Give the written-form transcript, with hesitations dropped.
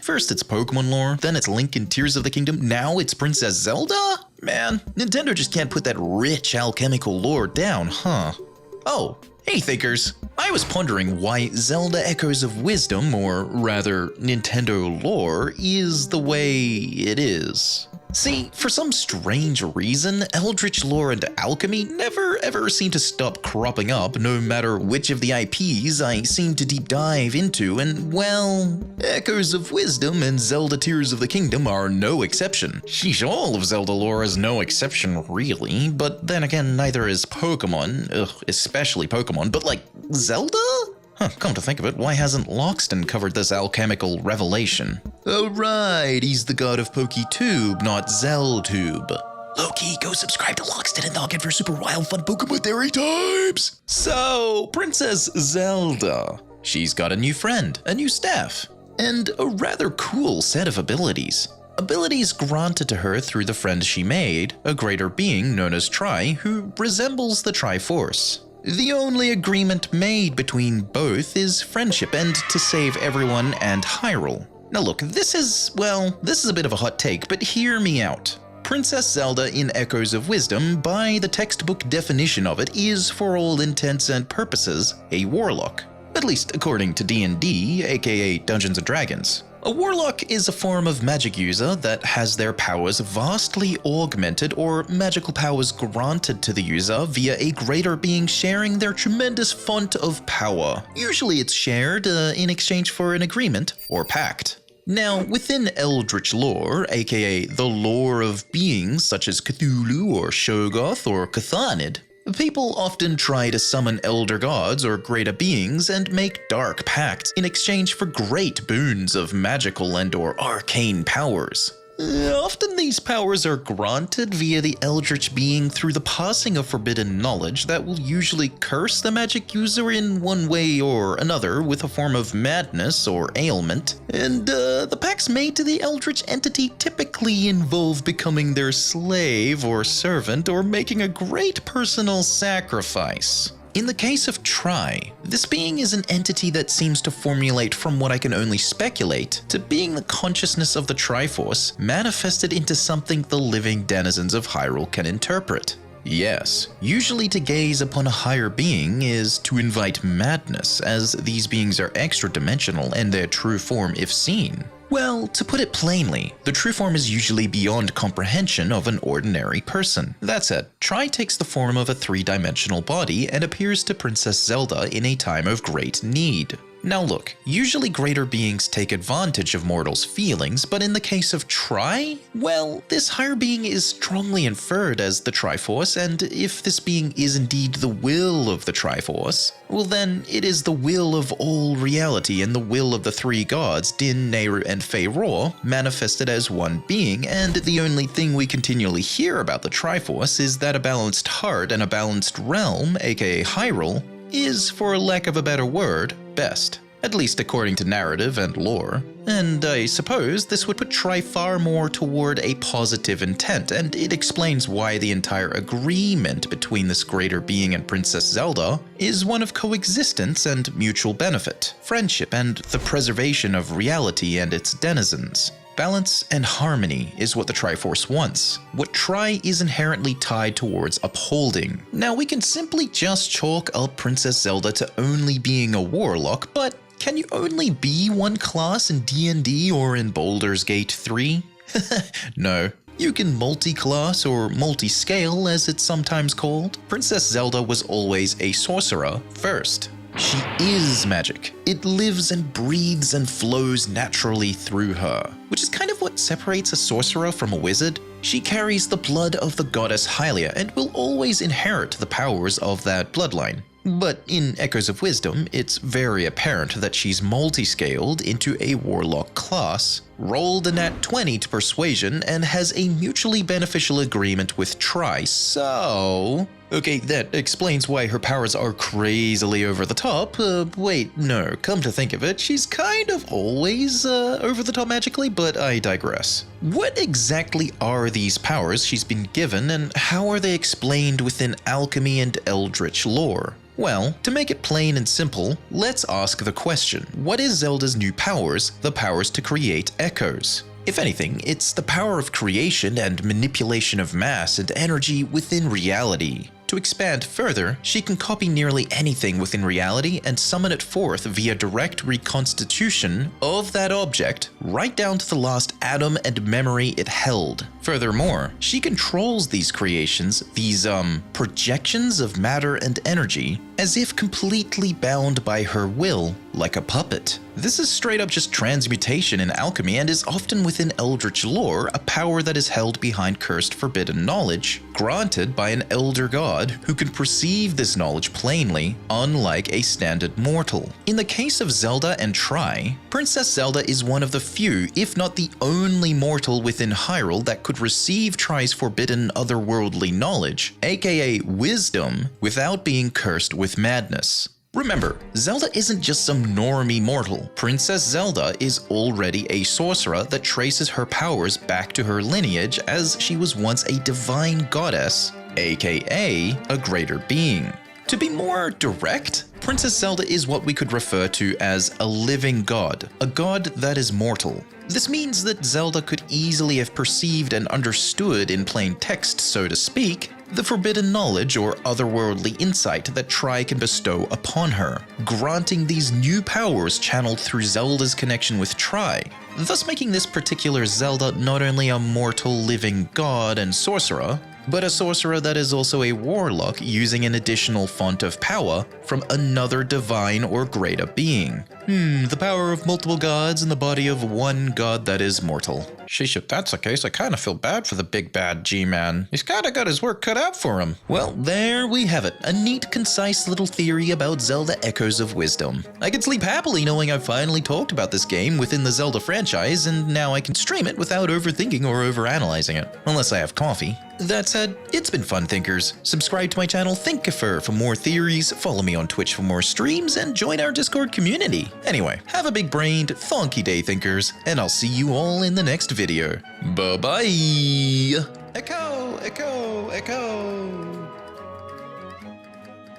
First it's Pokemon lore, then it's Link in Tears of the Kingdom, now it's Princess Zelda? Man, Nintendo just can't put that rich alchemical lore down, huh? Oh, hey thinkers. I was pondering why Zelda Echoes of Wisdom, or rather Nintendo lore, is the way it is. See, for some strange reason, Eldritch lore and alchemy never ever seem to stop cropping up no matter which of the IPs I seem to deep dive into, and well, Echoes of Wisdom and Zelda Tears of the Kingdom are no exception. Sheesh, all of Zelda lore is no exception really, but then again neither is Pokemon, especially Pokemon, but like, Zelda? Come to think of it, why hasn't Loxton covered this alchemical revelation? Oh right, he's the god of PokeTube, not Zeltube. Loki, go subscribe to Loxton and log in for super wild fun Pokemon Theory times! So, Princess Zelda. She's got a new friend, a new staff, and a rather cool set of abilities. Abilities granted to her through the friend she made, a greater being known as Tri, who resembles the Triforce. The only agreement made between both is friendship and to save everyone and Hyrule. Now look, this is a bit of a hot take, but hear me out. Princess Zelda in Echoes of Wisdom, by the textbook definition of it, is for all intents and purposes a warlock. At least according to D&D, aka Dungeons & Dragons. A warlock is a form of magic user that has their powers vastly augmented or magical powers granted to the user via a greater being sharing their tremendous font of power. Usually it's shared in exchange for an agreement or pact. Now, within Eldritch lore, aka the lore of beings such as Cthulhu or Shoggoth or Cathanid, people often try to summon elder gods or greater beings and make dark pacts in exchange for great boons of magical and or arcane powers. Often these powers are granted via the eldritch being through the passing of forbidden knowledge that will usually curse the magic user in one way or another with a form of madness or ailment, and the pacts made to the eldritch entity typically involve becoming their slave or servant or making a great personal sacrifice. In the case of Tri, this being is an entity that seems to formulate from what I can only speculate to being the consciousness of the Triforce manifested into something the living denizens of Hyrule can interpret. Yes, usually to gaze upon a higher being is to invite madness, as these beings are extra-dimensional and their true form if seen. Well, to put it plainly, the true form is usually beyond comprehension of an ordinary person. That said, Tri takes the form of a three-dimensional body and appears to Princess Zelda in a time of great need. Now look, usually greater beings take advantage of mortals' feelings, but in the case of Tri, well, this higher being is strongly inferred as the Triforce, and if this being is indeed the will of the Triforce, well then it is the will of all reality and the will of the three gods, Din, Nehru, and Feyre, manifested as one being, and the only thing we continually hear about the Triforce is that a balanced heart and a balanced realm, aka Hyrule, is, for lack of a better word, best. At least according to narrative and lore. And I suppose this would put Tri far more toward a positive intent, and it explains why the entire agreement between this greater being and Princess Zelda is one of coexistence and mutual benefit, friendship, and the preservation of reality and its denizens. Balance and harmony is what the Triforce wants, what Tri is inherently tied towards upholding. Now we can simply just chalk up Princess Zelda to only being a warlock, but can you only be one class in D&D or in Baldur's Gate 3? No. You can multi-class or multi-scale as it's sometimes called. Princess Zelda was always a sorcerer first. She is magic. It lives and breathes and flows naturally through her, which is kind of what separates a sorcerer from a wizard. She carries the blood of the goddess Hylia and will always inherit the powers of that bloodline. But in Echoes of Wisdom, it's very apparent that she's multi-scaled into a warlock class, rolled a nat 20 to persuasion, and has a mutually beneficial agreement with Tri, so... Okay, that explains why her powers are crazily over the top. Wait, no, come to think of it, she's kind of always over the top magically, but I digress. What exactly are these powers she's been given, and how are they explained within alchemy and eldritch lore? Well, to make it plain and simple, let's ask the question, what is Zelda's new powers, the powers to create echoes? If anything, it's the power of creation and manipulation of mass and energy within reality. To expand further, she can copy nearly anything within reality and summon it forth via direct reconstitution of that object, right down to the last atom and memory it held. Furthermore, she controls these creations, these projections of matter and energy, as if completely bound by her will, like a puppet. This is straight up just transmutation in alchemy and is often within Eldritch lore a power that is held behind cursed forbidden knowledge, granted by an elder god who can perceive this knowledge plainly, unlike a standard mortal. In the case of Zelda and Tri, Princess Zelda is one of the few, if not the only mortal within Hyrule that could receive Tri's forbidden otherworldly knowledge, aka wisdom, without being cursed with madness. Remember, Zelda isn't just some normie mortal. Princess Zelda is already a sorcerer that traces her powers back to her lineage as she was once a divine goddess, aka a greater being. To be more direct, Princess Zelda is what we could refer to as a living god, a god that is mortal. This means that Zelda could easily have perceived and understood in plain text, so to speak, the forbidden knowledge or otherworldly insight that Tri can bestow upon her, granting these new powers channeled through Zelda's connection with Tri, thus making this particular Zelda not only a mortal living god and sorcerer, but a sorcerer that is also a warlock using an additional font of power from another divine or greater being. The power of multiple gods in the body of one god that is mortal. Sheesh, if that's the case, I kind of feel bad for the big bad G-Man. He's kinda got his work cut out for him. Well, there we have it. A neat, concise little theory about Zelda Echoes of Wisdom. I can sleep happily knowing I've finally talked about this game within the Zelda franchise, and now I can stream it without overthinking or overanalyzing it. Unless I have coffee. That said, it's been fun, thinkers. Subscribe to my channel Thinkifer for more theories, follow me on Twitch for more streams, and join our Discord community. Anyway, have a big-brained, funky day, thinkers, and I'll see you all in the next video. Bye-bye! Echo, echo, echo.